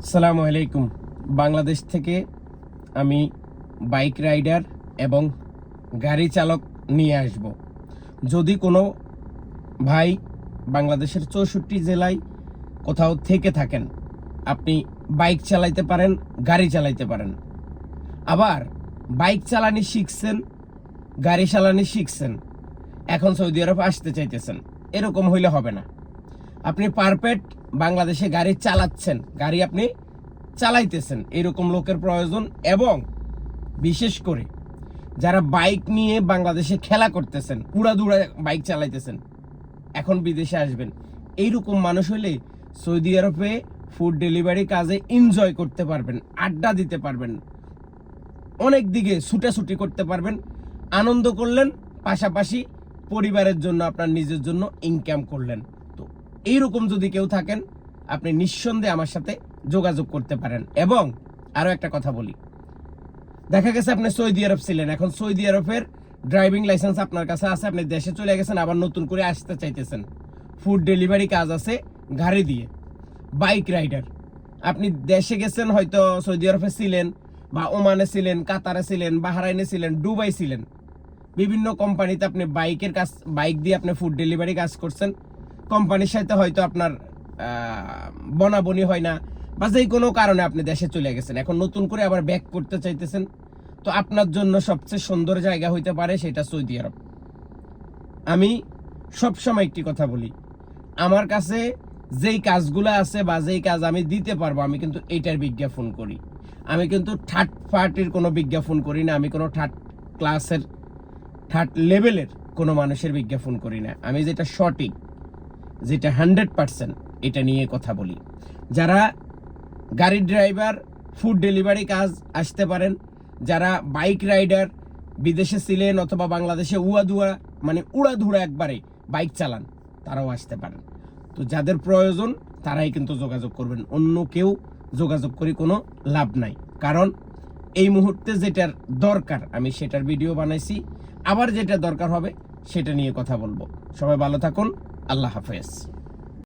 আসসালামু আলাইকুম। বাংলাদেশ থেকে আমি বাইক রাইডার এবং গাড়ি চালক নিয়ে আসব। যদি কোনো ভাই বাংলাদেশের 64 জেলায় কোথাও থেকে থাকেন, আপনি বাইক চালাইতে পারেন, গাড়ি চালাইতে পারেন। আবার বাইক চালানি শিখছেন, গাড়ি চালানি শিখছেন, এখন সৌদি আরব আসতে চাইতেছেন, এরকম হইলে হবে না। আপনি পারফেক্ট বাংলাদেশে গাড়ি চালাচ্ছেন, গাড়ি আপনি চালাইতেছেন, এরকম লোকের প্রয়োজন। এবং বিশেষ করে যারা বাইক নিয়ে বাংলাদেশে খেলা করতেছেন, উড়াদুড়া বাইক চালাইতেছেন, এখন বিদেশে আসবেন, এইরকম মানুষ হলে সৌদি আরবে ফুড ডেলিভারি কাজে এনজয় করতে পারবেন, আড্ডা দিতে পারবেন, অনেক দিকে ছুটাছুটি করতে পারবেন, আনন্দ করলেন, পাশাপাশি পরিবারের জন্য আপনার নিজের জন্য ইনকাম করলেন। তো এইরকম যদি কেউ থাকেন, আপনি নিঃসন্দেহে আমার সাথে যোগাযোগ করতে পারেন। এবং আরো একটা কথা বলি, দেখা গেছে আপনি সৌদি আরব ছিলেন, এখন সৌদি আরবের ড্রাইভিং লাইসেন্স আপনার কাছে আছে, আপনি দেশে চলে গেছেন, আবার নতুন করে আসতে চাইতেছেন, ফুড ডেলিভারি কাজ আছে গাড়ি দিয়ে। বাইক রাইডার, আপনি দেশে গেছেন, হয়তো সৌদি আরবে ছিলেন বা ওমানে ছিলেন, কাতারে ছিলেন, বাহরাইনে ছিলেন, দুবাই ছিলেন, বিভিন্ন কোম্পানিতে আপনি বাইকের কাজ, বাইক দিয়ে আপনি ফুড ডেলিভারি কাজ করছেন। কোম্পানির সাথে হয়তো আপনার বনাবনি হয় না, বা যে কোনো কারণে আপনি দেশে চলে গেছেন, এখন নতুন করে আবার ব্যাক করতে চাইতেছেন। তো আপনার জন্য সবচেয়ে সুন্দর জায়গা হইতে পারে সেটা সৌদি আরব। আমি সবসময় একটি কথা বলি, আমার কাছে যেই কাজগুলো আছে বা যেই কাজ আমি দিতে পারবো, আমি কিন্তু এইটার বিজ্ঞাপন করি। আমি কিন্তু থার্ড পার্টির কোনো বিজ্ঞাপন করি না, আমি কোনো থার্ড ক্লাসের, থার্ড লেভেলের কোনো মানুষের বিজ্ঞাপন করি না। আমি যেটা সঠিক, যেটা 100% এটা নিয়ে কথা বলি। যারা গাড়ির ড্রাইভার, ফুড ডেলিভারি কাজ আসতে পারেন। যারা বাইক রাইডার, বিদেশে ছিলেন অথবা বাংলাদেশে উড়াধুরা একবারে বাইক চালান, তারাও আসতে পারেন। তো যাদের প্রয়োজন তারাই কিন্তু যোগাযোগ করবেন, অন্য কেউ যোগাযোগ করে কোনো লাভ নাই। কারণ এই মুহূর্তে যেটার দরকার আমি সেটার ভিডিও বানাইছি, আবার যেটা দরকার হবে সেটা নিয়ে কথা বলবো। সবাই ভালো থাকুন, আল্লাহ হাফেজ।